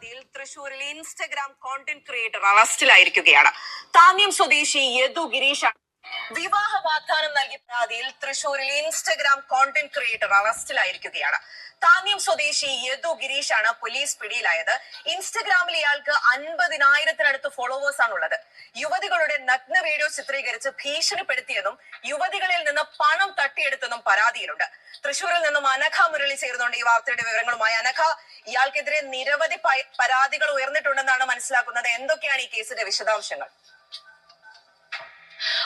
പരാതിയിൽ തൃശൂരിൽ Instagram content creator അറസ്റ്റിലായിരിക്കുകയാണ്. Thanyam സ്വദേശി യദു ഗിരീഷാണ് വിവാഹ വാഗ്ദാനം നൽകിയ പരാതിയിൽ തൃശൂരിൽ ഇൻസ്റ്റഗ്രാം കോണ്ടന്റ് ക്രിയേറ്റർ അറസ്റ്റിലായിരിക്കുകയാണ്. താന്യം സ്വദേശി യദു ഗിരീഷാണ് പോലീസ് പിടിയിലായത്. ഇൻസ്റ്റഗ്രാമിൽ ഇയാൾക്ക് 50,000-ത്തിനടുത്ത് ഫോളോവേഴ്സ് ആണുള്ളത്. യുവതികളുടെ നഗ്ന വീഡിയോ ചിത്രീകരിച്ച് ഭീഷണിപ്പെടുത്തിയെന്നും യുവതികളിൽ നിന്ന് പണം തട്ടിയെടുത്തെന്നും പരാതിയിലുണ്ട്. തൃശൂരിൽ നിന്നും അനഘ മുരളി ചേർന്നുകൊണ്ട് ഈ വാർത്തയുടെ വിവരങ്ങളുമായി. അനഘ, ഇയാൾക്കെതിരെ നിരവധി പരാതികൾ ഉയർന്നിട്ടുണ്ടെന്നാണ് മനസ്സിലാക്കുന്നത്. എന്തൊക്കെയാണ് ഈ കേസിന്റെ വിശദാംശങ്ങൾ?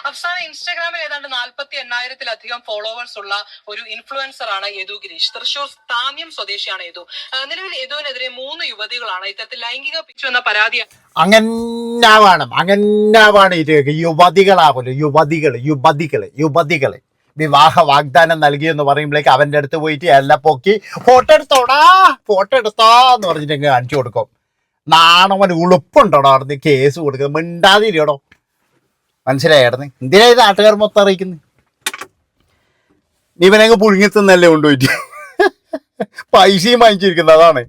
അവസാന ഇൻസ്റ്റാഗ്രാമിൽ ഏതാണ്ട് 48,000-ത്തിലധികം ഫോളോവേഴ്സ് ഉള്ള ഒരു ഇൻഫ്ലുവൻസർ ആണ് യദു ഗിരീഷ്. തൃശൂർ താന്യം സ്വദേശിയാണ് യദു. നിലവിൽ യദുവിനെതിരെ 3 യുവതികളാണ് ഇത്തരത്തിൽ ലൈംഗിക പിച്ചു എന്ന പരാതി. അങ്ങനാവാണ് യുവതികളാവല്ലോ, യുവതികള് വിവാഹ വാഗ്ദാനം നൽകിയെന്ന് പറയുമ്പോഴേക്ക് അവന്റെ അടുത്ത് പോയിട്ട് എല്ലാം പൊക്കി ഫോട്ടോ എടുത്തോന്ന് പറഞ്ഞിട്ട് കാണിച്ചു കൊടുക്കും. നാണവൻ ഉളുപ്പുണ്ടോടോ അവിടുന്ന് കേസ് കൊടുക്കുക, മിണ്ടാതിരിയോടോ. മനസ്സിലായിരുന്നു എന്തിനാ ഇത് നാട്ടുകാർ മൊത്തം അറിയിക്കുന്നത്? ഇവനങ്ങ് പുഴുങ്ങിത്തുന്നല്ലേ കൊണ്ടുപോയിട്ട് പൈസയും വാങ്ങിച്ചിരിക്കുന്നത്.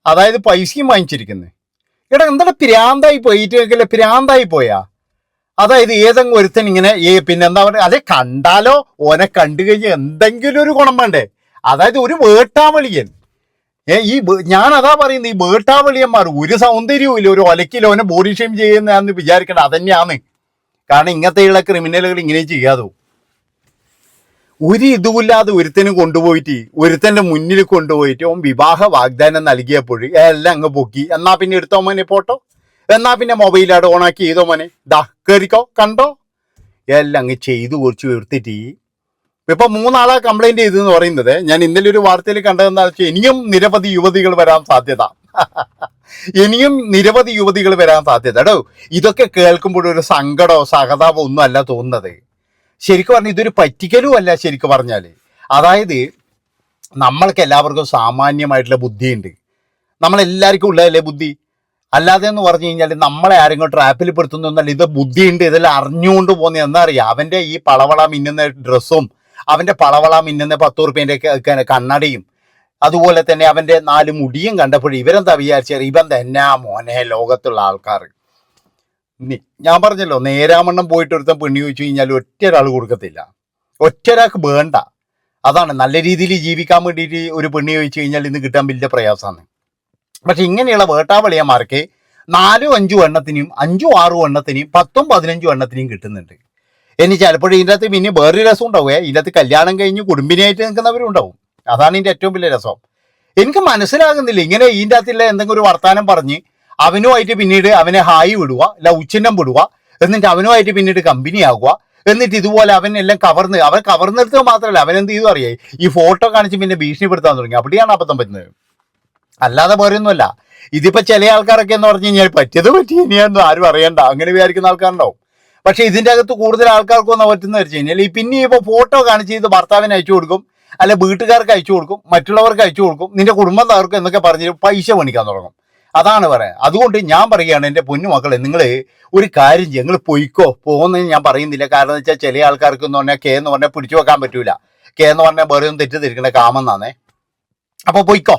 അതായത് പൈസയും വാങ്ങിച്ചിരിക്കുന്നത്. ഇവിടെ എന്താണ് പ്രാന്തായി പോയാ. അതായത് ഏതെങ്കിലും ഒരുത്തൻ ഇങ്ങനെ പിന്നെന്താ പറയുക, അതെ കണ്ടാലോ ഓനെ കണ്ടു കഴിഞ്ഞാൽ എന്തെങ്കിലും ഒരു ഗുണം വേണ്ടേ? അതായത് ഒരു വേട്ടാവളിയൻ. ഞാൻ അതാ പറയുന്നത്, ഈ വേട്ടാവളിയന്മാർ ഒരു സൗന്ദര്യവും ഇല്ല. ഒരു ഒലക്കിലോ ഓനെ ബോഡി ഷെയിം ചെയ്യുന്നതാന്ന് വിചാരിക്കേണ്ട. അതന്നെയാണ്. കാരണം ഇങ്ങനത്തെയുള്ള ക്രിമിനലുകൾ ഇങ്ങനെ ചെയ്യാതോ. ഒരു ഇതുമില്ലാതെ ഒരുത്തനും കൊണ്ടുപോയിട്ട് ഒരുത്തൻ്റെ മുന്നിൽ കൊണ്ടുപോയിട്ട് ഓൻ വിവാഹ വാഗ്ദാനം നൽകിയപ്പോൾ എല്ലാം അങ്ങ് പൊക്കി. എന്നാ പിന്നെ എടുത്തോ മോനെ ഫോട്ടോ, എന്നാ പിന്നെ മൊബൈലായിട്ട് ഓണാക്കി ചെയ്തോ മോനെ, ദാ കയറിക്കോ കണ്ടോ, എല്ലാം അങ്ങ് ചെയ്തു കുറച്ച് എടുത്തിട്ട് ഇപ്പൊ 3 ആളെ കംപ്ലൈന്റ് ചെയ്തെന്ന് പറയുന്നത് ഞാൻ ഇന്നലെ ഒരു വാർത്തയിൽ കണ്ടതെന്താ വെച്ചാൽ ഇനിയും നിരവധി യുവതികൾ വരാൻ സാധ്യത. കേട്ടോ. ഇതൊക്കെ കേൾക്കുമ്പോഴൊരു സങ്കടമോ സഹതാപോ ഒന്നും അല്ല തോന്നുന്നത്. ശരിക്കും പറഞ്ഞാൽ ഇതൊരു പറ്റിക്കലും അല്ല. ശരിക്കും പറഞ്ഞാൽ അതായത് നമ്മൾക്ക് എല്ലാവർക്കും സാമാന്യമായിട്ടുള്ള ബുദ്ധിയുണ്ട്. നമ്മളെല്ലാവർക്കും ഉള്ളതല്ലേ ബുദ്ധി. അല്ലാതെ എന്ന് പറഞ്ഞു കഴിഞ്ഞാൽ നമ്മളെ ആരെങ്കിലും ട്രാപ്പിൽ പെടുത്തുന്നൊന്നല്ല. ഇത് ബുദ്ധിയുണ്ട്, ഇതെല്ലാം അറിഞ്ഞുകൊണ്ട് പോകുന്ന എന്താ അറിയാം. അവൻ്റെ ഈ പളവള മിന്നുന്ന ഡ്രസ്സും അവൻ്റെ പളവള മിന്നുന്ന 10 റുപ്യേൻ്റെ കണ്ണടയും അതുപോലെ തന്നെ അവൻ്റെ 4 മുടിയും കണ്ടപ്പോൾ ഇവരെന്താ വിചാരിച്ചാൽ ഇവൻ തന്നെ മോനെ ലോകത്തുള്ള ആൾക്കാർ. ഞാൻ പറഞ്ഞല്ലോ, നേരാമണ്ണം പോയിട്ട് ഒരുത്തൻ പെണ്ണി ചോദിച്ചു കഴിഞ്ഞാൽ ഒറ്റൊരാൾ കൊടുക്കത്തില്ല, ഒറ്റൊരാൾക്ക് വേണ്ട. അതാണ് നല്ല രീതിയിൽ ജീവിക്കാൻ വേണ്ടിയിട്ട് ഒരു പെണ്ണി ചോദിച്ചു കഴിഞ്ഞാൽ ഇന്ന് കിട്ടാൻ വലിയ പ്രയാസമാണ്. പക്ഷെ ഇങ്ങനെയുള്ള വേട്ടാവളിയന്മാർക്ക് 4-5 എണ്ണത്തിനും 5-6 എണ്ണത്തിനും 10-15 എണ്ണത്തിനും കിട്ടുന്നുണ്ട്. ഇനി ചിലപ്പോഴും ഇതിൻ്റെ അകത്ത് പിന്നെ വേറൊരു രസം ഉണ്ടാവുക, ഇതിൻ്റെ അകത്ത് കല്യാണം കഴിഞ്ഞ് കുടുംബിനിയായിട്ട് നിൽക്കുന്നവരും ഉണ്ടാവും. അതാണ് ഇതിൻ്റെ ഏറ്റവും വലിയ രസം. എനിക്ക് മനസ്സിലാകുന്നില്ല ഇങ്ങനെ ഇതിൻ്റെ അകത്തുള്ള എന്തെങ്കിലും ഒരു വർത്താനം പറഞ്ഞ് അവനുമായിട്ട് പിന്നീട് അവനെ ഹായി വിടുക, അല്ല ഉച്ചിന്നം വിടുക, എന്നിട്ട് അവനുമായിട്ട് പിന്നീട് കമ്പനി ആകുക, എന്നിട്ട് ഇതുപോലെ അവൻ കവർന്നെടുത്തത് മാത്രമല്ല അവനെന്ത് ചെയ്തു അറിയാം, ഈ ഫോട്ടോ കാണിച്ച് പിന്നെ ഭീഷണിപ്പെടുത്താൻ തുടങ്ങി. അവിടെയാണ് അബദ്ധം പറ്റുന്നത്, അല്ലാതെ വേറൊന്നുമല്ല. ഇതിപ്പോൾ ചില ആൾക്കാരൊക്കെ എന്ന് പറഞ്ഞു കഴിഞ്ഞാൽ പറ്റി ഇനിയൊന്നും ആരും അറിയണ്ട അങ്ങനെ വിചാരിക്കുന്ന ആൾക്കാരുണ്ടാവും. പക്ഷെ ഇതിൻ്റെ അകത്ത് കൂടുതൽ ആൾക്കാർക്കൊന്നും പറ്റുന്ന വെച്ച് കഴിഞ്ഞാൽ പിന്നെ ഇപ്പോൾ ഫോട്ടോ കാണിച്ച് ഇത് ഭർത്താവിന് അയച്ചു കൊടുക്കും, അല്ല വീട്ടുകാർക്ക് അയച്ചു കൊടുക്കും, മറ്റുള്ളവർക്ക് അയച്ചു കൊടുക്കും, നിന്റെ കുടുംബം തകർക്കും എന്നൊക്കെ പറഞ്ഞ് പൈസ മേടിക്കാൻ തുടങ്ങും. അതാണ് പറയാൻ. അതുകൊണ്ട് ഞാൻ പറയുകയാണ്, എൻ്റെ പൊന്നുമക്കളെ, നിങ്ങൾ ഒരു കാര്യം ചെയ്യും, നിങ്ങൾ പൊയ്ക്കോ. പോകുന്നതിന് ഞാൻ പറയുന്നില്ല. കാരണം എന്ന് വെച്ചാൽ ചില ആൾക്കാർക്ക് എന്ന് പറഞ്ഞാൽ എന്ന് പറഞ്ഞാൽ പിടിച്ചു വെക്കാൻ പറ്റൂല. എന്ന് പറഞ്ഞാൽ വേറെ ഒന്നും തെറ്റിദ്ധരിക്കണ കാമെന്നാണേ. അപ്പോൾ പൊയ്ക്കോ.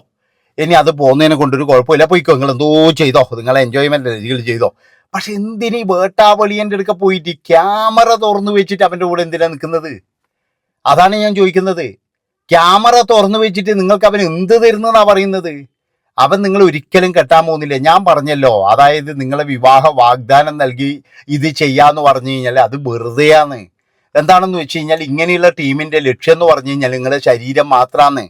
ഇനി അത് പോകുന്നതിനെ കൊണ്ടൊരു കുഴപ്പമില്ല, പൊയ്ക്കോ. നിങ്ങൾ എന്തോ ചെയ്തോ, നിങ്ങൾ എൻജോയ്മെന്റ് രീതിയിൽ ചെയ്തോ. പക്ഷെ എന്തിനീ വേട്ടാവളിയൻ്റെ അടുക്ക പോയിട്ട് ക്യാമറ തുറന്നു വെച്ചിട്ട് അവൻ്റെ കൂടെ എന്തിനാ നിൽക്കുന്നത്? അതാണ് ഞാൻ ചോദിക്കുന്നത്. ക്യാമറ തുറന്നു വെച്ചിട്ട് നിങ്ങൾക്ക് അവൻ എന്ത് തരുന്നതാണ് പറയുന്നത്? അവൻ നിങ്ങൾ ഒരിക്കലും കെട്ടാൻ പോകുന്നില്ല. ഞാൻ പറഞ്ഞല്ലോ, അതായത് നിങ്ങളെ വിവാഹ വാഗ്ദാനം നൽകി ഇത് ചെയ്യാന്ന് പറഞ്ഞു കഴിഞ്ഞാൽ അത് വെറുതെയാണ്. എന്താണെന്ന് വെച്ച് കഴിഞ്ഞാൽ ഇങ്ങനെയുള്ള ടീമിൻ്റെ ലക്ഷ്യം എന്ന് പറഞ്ഞു കഴിഞ്ഞാൽ നിങ്ങളുടെ ശരീരം മാത്രമാണ്,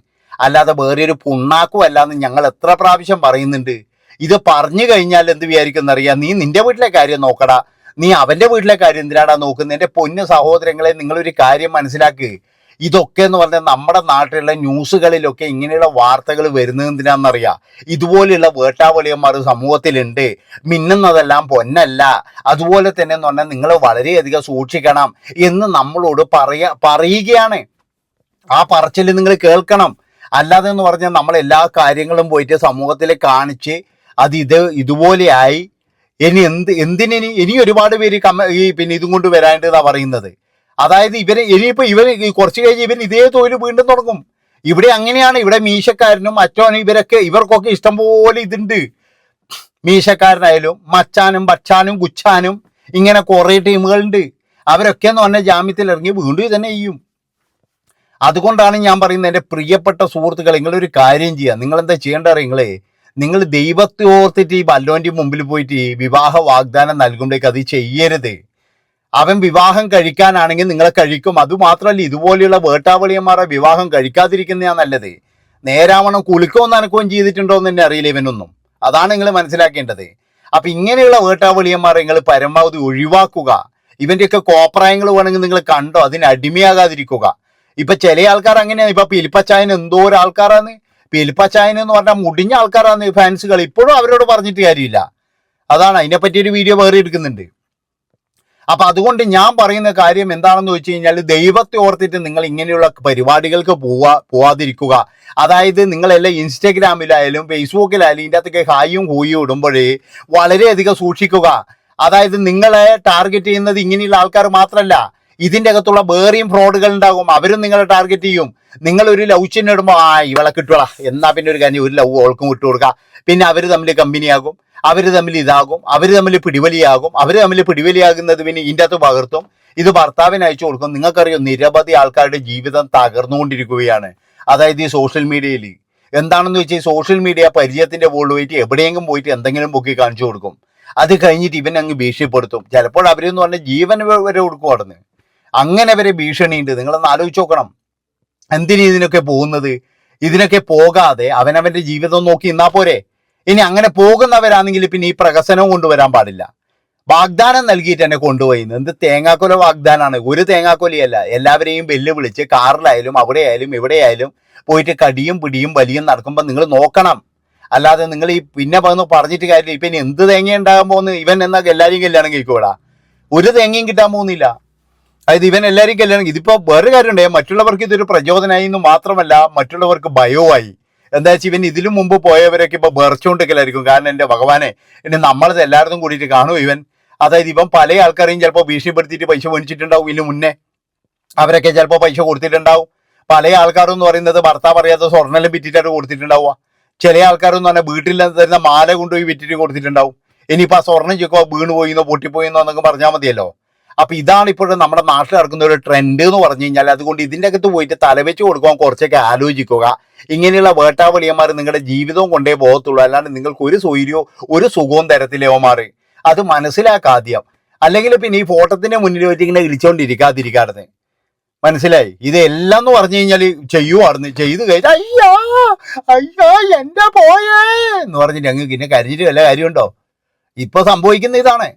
അല്ലാതെ വേറെ ഒരു പുണ്ണാക്കും അല്ലാന്ന് ഞങ്ങൾ എത്ര പ്രാവശ്യം പറയുന്നുണ്ട്. ഇത് പറഞ്ഞു കഴിഞ്ഞാൽ എന്ത് വിചാരിക്കുന്നറിയാം, നീ നിന്റെ വീട്ടിലെ കാര്യം നോക്കടാ, നീ അവൻ്റെ വീട്ടിലെ കാര്യം എന്തിനാടാ നോക്കുന്നത്? എൻ്റെ പൊന്നു സഹോദരങ്ങളെ, നിങ്ങളൊരു കാര്യം മനസ്സിലാക്കുക. ഇതൊക്കെ എന്ന് പറഞ്ഞാൽ നമ്മുടെ നാട്ടിലുള്ള ന്യൂസുകളിലൊക്കെ ഇങ്ങനെയുള്ള വാർത്തകൾ വരുന്നത് എന്തിനാണെന്നറിയാം. ഇതുപോലെയുള്ള വേട്ടാവളിയന്മാർ സമൂഹത്തിലുണ്ട്. മിന്നുന്നതെല്ലാം പൊന്നല്ല. അതുപോലെ തന്നെ എന്ന് പറഞ്ഞാൽ നിങ്ങൾ വളരെയധികം സൂക്ഷിക്കണം എന്ന് നമ്മളോട് പറയുകയാണ്. ആ പറച്ചിൽ നിങ്ങൾ കേൾക്കണം. അല്ലാതെ എന്ന് പറഞ്ഞാൽ നമ്മൾ എല്ലാ കാര്യങ്ങളും പോയിട്ട് സമൂഹത്തിൽ കാണിച്ച് അത് ഇതുപോലെയായി ഇനി ഇനി ഒരുപാട് പേര് പിന്നെ ഇതും കൊണ്ട് വരാണ്ടെന്നാണ് പറയുന്നത്. അതായത് ഇനിയിപ്പോൾ കുറച്ച് കഴിഞ്ഞ് ഇവൻ ഇതേ തൊഴിൽ വീണ്ടും തുടങ്ങും. ഇവിടെ അങ്ങനെയാണ്. ഇവിടെ മീശക്കാരനും മറ്റോനും ഇവർക്കൊക്കെ ഇഷ്ടംപോലെ ഇതുണ്ട്. മീശക്കാരനായാലും മച്ചാനും ബച്ചാനും ഗുച്ചാനും ഇങ്ങനെ കുറേ ടീമുകളുണ്ട്. അവരൊക്കെ എന്ന് പറഞ്ഞാൽ ജാമ്യത്തിൽ ഇറങ്ങി വീണ്ടും ഇതന്നെ ചെയ്യും. അതുകൊണ്ടാണ് ഞാൻ പറയുന്നത്, എൻ്റെ പ്രിയപ്പെട്ട സുഹൃത്തുക്കൾ, നിങ്ങളൊരു കാര്യം ചെയ്യുക. നിങ്ങളെന്താ ചെയ്യേണ്ടത് അറിയുങ്ങളെ, നിങ്ങൾ ദൈവത്തെ ഓർത്തിട്ട് ഈ ബല്ലോൻ്റെ മുമ്പിൽ പോയിട്ട് ഈ വിവാഹ വാഗ്ദാനം നൽകുമ്പോഴേക്ക് അത് ചെയ്യരുത്. അവൻ വിവാഹം കഴിക്കാനാണെങ്കിൽ നിങ്ങളെ കഴിക്കും. അതുമാത്രമല്ല, ഇതുപോലെയുള്ള വേട്ടാവളിയന്മാരെ വിവാഹം കഴിക്കാതിരിക്കുന്നതാണ് നല്ലത്. നേരാവണ്ണം കുളിക്കവും നനക്കുകയും ചെയ്തിട്ടുണ്ടോ എന്ന് തന്നെ അറിയില്ല ഇവനൊന്നും. അതാണ് നിങ്ങൾ മനസ്സിലാക്കേണ്ടത്. അപ്പൊ ഇങ്ങനെയുള്ള വേട്ടാവളിയന്മാരെ നിങ്ങൾ പരമാവധി ഒഴിവാക്കുക. ഇവന്റെയൊക്കെ കോപ്രായങ്ങൾ വേണമെങ്കിൽ നിങ്ങൾ കണ്ടോ, അതിന് അടിമയാകാതിരിക്കുക. ഇപ്പൊ ചില ആൾക്കാർ അങ്ങനെയാണ്. ഇപ്പൊ പിലിപ്പച്ചായന് എന്തോ ഒരു ആൾക്കാരാണ്. പിലിപ്പച്ചായൻ എന്ന് പറഞ്ഞാൽ മുടിഞ്ഞ ആൾക്കാരാണ് ഫാൻസുകൾ. ഇപ്പോഴും അവരോട് പറഞ്ഞിട്ട് കാര്യമില്ല. അതാണ്, അതിനെപ്പറ്റി ഒരു വീഡിയോ വേറെ എടുക്കുന്നുണ്ട്. അപ്പൊ അതുകൊണ്ട് ഞാൻ പറയുന്ന കാര്യം എന്താണെന്ന് വെച്ച് കഴിഞ്ഞാൽ, ദൈവത്തെ ഓർത്തിട്ട് നിങ്ങൾ ഇങ്ങനെയുള്ള പരിപാടികൾക്ക് പോവാതിരിക്കുക. അതായത് നിങ്ങളെല്ലാം ഇൻസ്റ്റഗ്രാമിലായാലും ഫേസ്ബുക്കിലായാലും ഇതിൻ്റെ അകത്തൊക്കെ ഹായും ഹൂയും ഇടുമ്പോഴേ വളരെയധികം സൂക്ഷിക്കുക. അതായത് നിങ്ങളെ ടാർഗറ്റ് ചെയ്യുന്നത് ഇങ്ങനെയുള്ള ആൾക്കാർ മാത്രമല്ല, ഇതിൻ്റെ അകത്തുള്ള വേറെയും ഫ്രോഡുകൾ ഉണ്ടാകും. അവരും നിങ്ങളെ ടാർഗറ്റ് ചെയ്യും. നിങ്ങൾ ഒരു ലവ് ചിഹ്നം ഇടുമ്പോൾ ഇവളെ കിട്ടുക, എന്നാ പിന്നെ ഒരു കാര്യം ഒരു ലവ് ഓൾക്കും വിട്ടു കൊടുക്കുക. പിന്നെ അവർ തമ്മിൽ കമ്പനിയാകും, അവർ തമ്മിൽ ഇതാകും, അവർ തമ്മിൽ പിടിവലിയാകും. അവർ തമ്മിൽ പിടിവലിയാകുന്നത് പിന്നെ ഇതിൻ്റെ അകത്ത് പകർത്തും, ഇത് ഭർത്താവിന് അയച്ചു കൊടുക്കും. നിങ്ങൾക്കറിയാം, നിരവധി ആൾക്കാരുടെ ജീവിതം തകർന്നുകൊണ്ടിരിക്കുകയാണ്. അതായത് ഈ സോഷ്യൽ മീഡിയയിൽ എന്താണെന്ന് വെച്ചാൽ, സോഷ്യൽ മീഡിയ പരിചയത്തിന്റെ മുകളിൽ പോയിട്ട് എവിടെയെങ്കിലും പോയിട്ട് എന്തെങ്കിലും പൊക്കി കാണിച്ചു കൊടുക്കും. അത് കഴിഞ്ഞിട്ട് ഇവൻ അങ്ങ് ഭീഷണിപ്പെടുത്തും. ചിലപ്പോൾ അവരെന്ന് പറഞ്ഞാൽ ജീവൻ വരെ കൊടുക്കും അവിടുന്ന്. അങ്ങനെ വരെ ഭീഷണിയുണ്ട്. നിങ്ങളൊന്ന് ആലോചിച്ച് നോക്കണം, എന്തിനു ഇതിനൊക്കെ പോകുന്നത്? ഇതിനൊക്കെ പോകാതെ അവനവന്റെ ജീവിതം നോക്കി നിന്നാ പോരെ. ഇനി അങ്ങനെ പോകുന്നവരാണെങ്കിൽ പിന്നെ ഈ പ്രഹസനവും കൊണ്ടുവരാൻ പാടില്ല. വാഗ്ദാനം നൽകിയിട്ട് എന്നെ കൊണ്ടുപോയി. എന്ത് തേങ്ങാക്കൊല വാഗ്ദാനമാണ്? ഒരു തേങ്ങാക്കൊലയല്ല. എല്ലാവരെയും വെല്ലുവിളിച്ച് കാറിലായാലും അവിടെയായാലും ഇവിടെയായാലും പോയിട്ട് കടിയും പിടിയും വലിയും നടക്കുമ്പോൾ നിങ്ങൾ നോക്കണം. അല്ലാതെ നിങ്ങൾ ഈ പിന്നെ പറഞ്ഞിട്ട് കാര്യമില്ല. ഇപ്പം ഇനി എന്ത് തേങ്ങ ഉണ്ടാകാൻ പോകുന്നു? ഇവൻ എന്നാ എല്ലാവരെയും കല്യാണം കഴിക്കൂടാ? ഒരു തേങ്ങയും കിട്ടാൻ പോകുന്നില്ല. അതായത് ഇവൻ എല്ലാവരും കല്യാണം. ഇതിപ്പോൾ വേറെ കാര്യമുണ്ടേ, മറ്റുള്ളവർക്ക് ഇതൊരു പ്രചോദനമായി എന്ന് മാത്രമല്ല, മറ്റുള്ളവർക്ക് ഭയവുമായി. എന്താ വെച്ചാൽ ഇവൻ ഇതിനു മുമ്പ് പോയവരൊക്കെ ഇപ്പോൾ ബെർച്ചുകൊണ്ടിരിക്കലായിരിക്കും. കാരണം എൻ്റെ ഭഗവാനെ, ഇനി നമ്മളത് എല്ലായിടത്തും കൂടിയിട്ട് കാണും ഇവൻ. അതായത് ഇവൻ പല ആൾക്കാരെയും ചിലപ്പോൾ ഭീഷണിപ്പെടുത്തിയിട്ട് പൈസ മേടിച്ചിട്ടുണ്ടാവും. ഇതിന് മുന്നേ അവരൊക്കെ ചിലപ്പോൾ പൈസ കൊടുത്തിട്ടുണ്ടാവും. പല ആൾക്കാരെന്ന് പറയുന്നത് ഭർത്താവ് അറിയാത്ത സ്വർണ്ണെല്ലാം വിറ്റിട്ടാണ് കൊടുത്തിട്ടുണ്ടാവുക. ചില ആൾക്കാരെന്ന് പറഞ്ഞാൽ വീട്ടിൽ തരുന്ന മാല കൊണ്ടുപോയി വിറ്റിട്ട് കൊടുത്തിട്ടുണ്ടാവും. ഇനിയിപ്പോൾ ആ സ്വർണ്ണം ചോദിക്കുക വീണ് പോയിന്നോ പൊട്ടിപ്പോയിന്നോ എന്നൊക്കെ പറഞ്ഞാൽ മതിയല്ലോ. അപ്പൊ ഇതാണ് ഇപ്പോഴും നമ്മുടെ നാട്ടിൽ നടക്കുന്ന ഒരു ട്രെൻഡ് എന്ന് പറഞ്ഞു കഴിഞ്ഞാൽ. അതുകൊണ്ട് ഇതിൻ്റെ അകത്ത് പോയിട്ട് തലവെച്ച് കൊടുക്കാൻ കുറച്ചൊക്കെ ആലോചിക്കുക. ഇങ്ങനെയുള്ള വേട്ടാവളിയന്മാർ നിങ്ങളുടെ ജീവിതവും കൊണ്ടേ പോകത്തുള്ളൂ. അല്ലാണ്ട് നിങ്ങൾക്ക് ഒരു സ്വൈര്യവും ഒരു സുഖവും തരത്തിലേവന്മാർ. അത് മനസ്സിലാക്കാദ്യം. അല്ലെങ്കിൽ പിന്നെ ഈ ഫോട്ടോത്തിന്റെ മുന്നിൽ വെച്ച് ഇങ്ങനെ ഇരിച്ചോണ്ടിരിക്കാതിരിക്കാറുണ്ട്. മനസ്സിലായി? ഇതെല്ലാം എന്ന് പറഞ്ഞു കഴിഞ്ഞാൽ ചെയ്യുവാർന്ന്, ചെയ്ത് കഴിഞ്ഞാൽ അയ്യാ അയ്യാ എന്റെ പോയേ എന്ന് പറഞ്ഞിട്ട് ഞങ്ങൾക്ക് പിന്നെ കരഞ്ഞിട്ട് വല്ല കാര്യമുണ്ടോ? ഇപ്പൊ സംഭവിക്കുന്ന ഇതാണ്.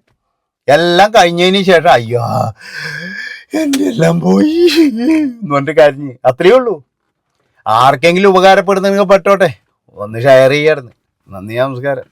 എല്ലാം കഴിഞ്ഞതിന് ശേഷം അയ്യോ എൻ്റെ എല്ലാം പോയി എന്ന് പറഞ്ഞിട്ട് കരഞ്ഞ്, അത്രയേ ഉള്ളൂ. ആർക്കെങ്കിലും ഉപകാരപ്പെടുന്ന നിങ്ങൾ പെട്ടോട്ടെ, ഒന്ന് ഷെയർ ചെയ്യാറുണ്ട്. നന്ദി, നമസ്കാരം.